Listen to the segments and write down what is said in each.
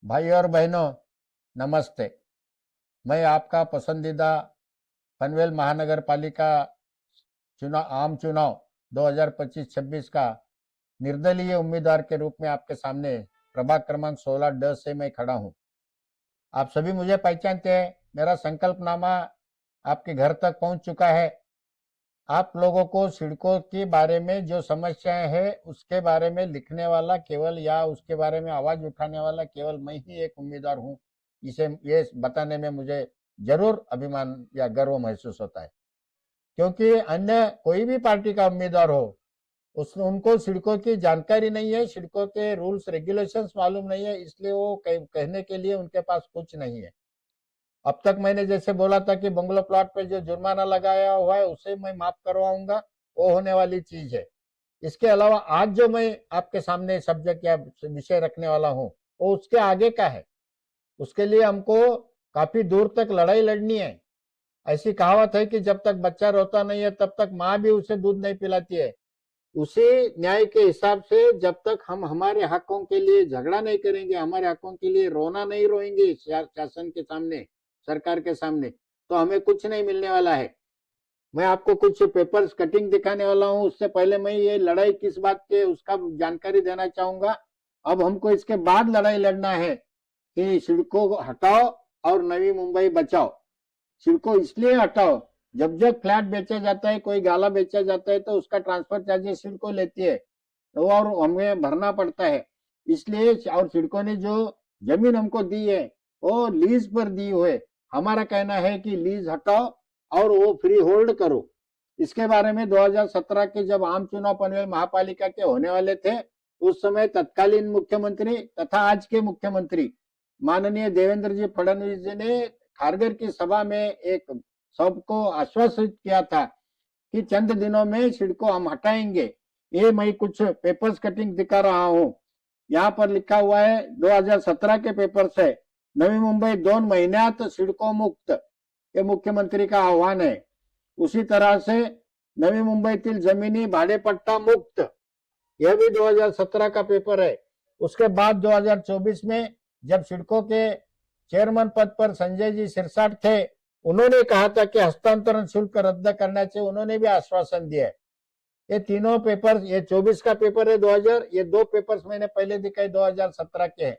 भाई और बहनों, नमस्ते। मैं आपका पसंदीदा पनवेल महानगर पालिका आम चुनाव 2025-26 का निर्दलीय उम्मीदवार के रूप में आपके सामने प्रभाग क्रमांक 16 से मैं खड़ा हूं। आप सभी मुझे पहचानते हैं। मेरा संकल्पनामा आपके घर तक पहुंच चुका है। आप लोगों को सड़कों के बारे में जो समस्याएं हैं उसके बारे में लिखने वाला केवल या उसके बारे में आवाज उठाने वाला केवल मैं ही एक उम्मीदवार हूं। इसे ये बताने में मुझे जरूर अभिमान या गर्व महसूस होता है, क्योंकि अन्य कोई भी पार्टी का उम्मीदवार हो उस उनको सड़कों की जानकारी नहीं है, सड़कों के रूल्स रेगुलेशंस मालूम नहीं है, इसलिए वो कहने के लिए उनके पास कुछ नहीं है। अब तक मैंने जैसे बोला था कि बंगलो प्लॉट पे जो जुर्माना लगाया हुआ है उसे मैं माफ करवाऊंगा, वो होने वाली चीज है। इसके अलावा आज जो मैं आपके सामने सब्जेक्ट या विषय रखने वाला हूं वो उसके आगे का है। उसके लिए हमको काफी दूर तक लड़ाई लड़नी है। ऐसी कहावत है कि जब तक बच्चा रोता नहीं है तब तक माँ भी उसे दूध नहीं पिलाती है। उसी न्याय के हिसाब से जब तक हम हमारे हकों के लिए झगड़ा नहीं करेंगे, हमारे हकों के लिए रोना नहीं रोएंगे शासन के सामने, सरकार के सामने, तो हमें कुछ नहीं मिलने वाला है। मैं आपको कुछ पेपर्स कटिंग दिखाने वाला हूं। उससे पहले मैं ये लड़ाई किस बात के उसका जानकारी देना चाहूंगा। अब हमको इसके बाद लड़ाई लड़ना है कि सिडको को हटाओ और नवी मुंबई बचाओ। सिडको इसलिए हटाओ, जब जब फ्लैट बेचा जाता है, कोई गाला बेचा जाता है तो उसका ट्रांसफर चार्जेस सिडको लेती है और हमें भरना पड़ता है। इसलिए और सिडको ने जो जमीन हमको दी है वो लीज पर दी हुए। हमारा कहना है कि लीज हटाओ और वो फ्री होल्ड करो। इसके बारे में 2017 के जब आम चुनाव पनवेल महापालिका के होने वाले थे, उस समय तत्कालीन मुख्यमंत्री तथा आज के मुख्यमंत्री माननीय देवेंद्र जी फडणवीस जी ने खारघर की सभा में एक सबको आश्वासित किया था कि चंद दिनों में सिडको हम हटाएंगे। ये मैं कुछ पेपर्स कटिंग दिखा रहा हूं। यहाँ पर लिखा हुआ है 2017 के पेपर से, नवी मुंबई 2 महिन्यात सिडको मुक्त, हे मुख्यमंत्री का आव्हान है। उसी तरह से नवी मुंबईतील जमिनी भाडेपट्टा मुक्त, यह भी 2017 का पेपर है। उसके बाद 2024 में जब सिडको के चेयरमैन पद पर संजय जी सिरसाट थे, उन्होंने कहा था कि हस्तांतरण शुल्क रद्द करना चाहिए, उन्होंने भी आश्वासन दिया है। ये तीनों पेपर, ये 24 का पेपर है 2000, ये दो पेपर्स मैंने पहले दिखाए 2017 के हैं।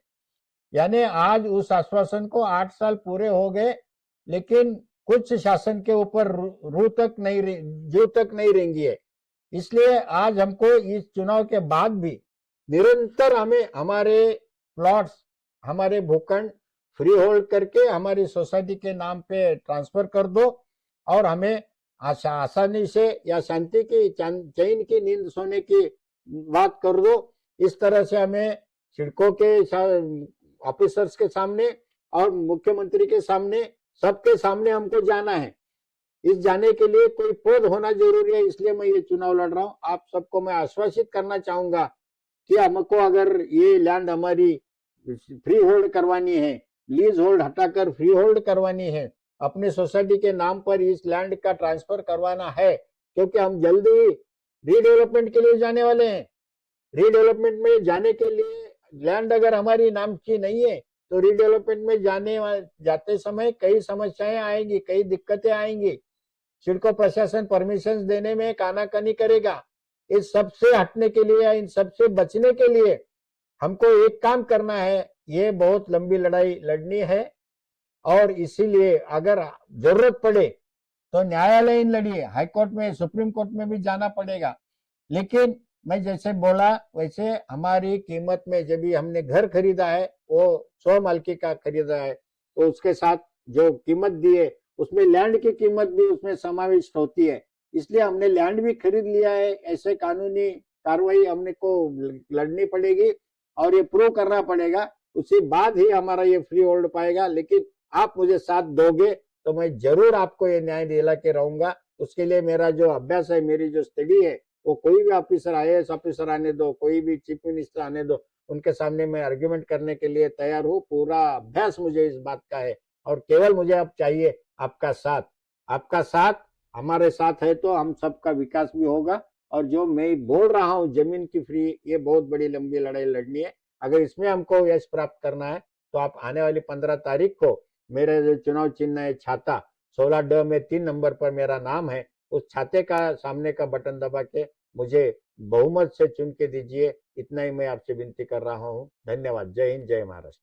यानी आज उस आश्वासन को 8 साल पूरे हो गए, लेकिन कुछ शासन के ऊपर रू तक नहीं, जू तक नहीं रेंगी है। इसलिए आज हमको इस चुनाव के बाद भी निरंतर हमें हमारे प्लॉट्स, हमारे भूखंड फ्री होल्ड करके हमारी सोसाइटी के नाम पे ट्रांसफर कर दो और हमें आसानी से या शांति की चैन की नींद सोने की बात कर दो। इस तरह से हमें सिडको के ऑफिसर्स के सामने और मुख्यमंत्री के सामने, सबके सामने हमको जाना है। इस जाने के लिए कोई पद होना जरूरी है, इसलिए मैं ये चुनाव लड़ रहा हूं। आप सबको मैं आश्वासित करना चाहूंगा कि हमको अगर ये लैंड हमारी फ्री होल्ड करवानी है, लीज होल्ड हटाकर फ्री होल्ड करवानी है, अपनी सोसाइटी के नाम पर इस लैंड का ट्रांसफर करवाना है, क्योंकि हम जल्दी रीडेवलपमेंट के लिए जाने वाले हैं। रीडेवलपमेंट में जाने के लिए लैंड अगर हमारी नाम की नहीं है तो रीडेवलपमेंट में जाते समय कई समस्याएं आएंगी, कई दिक्कतें आएंगी। सिडको प्रशासन परमिशन देने में कानाकानी करेगा। इस सबसे हटने के लिए, इन सबसे बचने के लिए हमको एक काम करना है। ये बहुत लंबी लड़ाई लड़नी है और इसीलिए अगर जरूरत पड़े तो न्यायालयीन लड़िए, हाईकोर्ट में, सुप्रीम कोर्ट में भी जाना पड़ेगा। लेकिन मैं जैसे बोला वैसे हमारी कीमत में, जब भी हमने घर खरीदा है वो 100 मालकी का खरीदा है, तो उसके साथ जो कीमत दी है उसमें लैंड की कीमत भी उसमें समाविष्ट होती है। इसलिए हमने लैंड भी खरीद लिया है। ऐसे कानूनी कार्रवाई हमने को लड़नी पड़ेगी और ये प्रूव करना पड़ेगा, उसी बाद ही हमारा ये फ्री होल्ड पाएगा। लेकिन आप मुझे साथ दोगे तो मैं जरूर आपको ये न्याय दिला के रहूंगा। उसके लिए मेरा जो अभ्यास है, मेरी जो स्टडी है, वो कोई भी ऑफिसर, IAS ऑफिसर आने दो, कोई भी चीफ मिनिस्टर आने दो, उनके सामने मैं आर्ग्यूमेंट करने के लिए तैयार हूँ। पूरा अभ्यास मुझे इस बात का है और केवल मुझे अब चाहिए आपका साथ। आपका साथ हमारे साथ है तो हम सबका विकास भी होगा। और जो मैं बोल रहा हूँ जमीन की फ्री, ये बहुत बड़ी लंबी लड़ाई लड़नी है। अगर इसमें हमको यश प्राप्त करना है तो आप आने वाली 15 तारीख को मेरे जो चुनाव चिन्ह है छाता 16 में 3 नंबर पर मेरा नाम है, उस छाते का सामने का बटन दबा के मुझे बहुमत से चुन के दीजिए। इतना ही मैं आपसे विनती कर रहा हूँ। धन्यवाद। जय हिंद, जय महाराष्ट्र।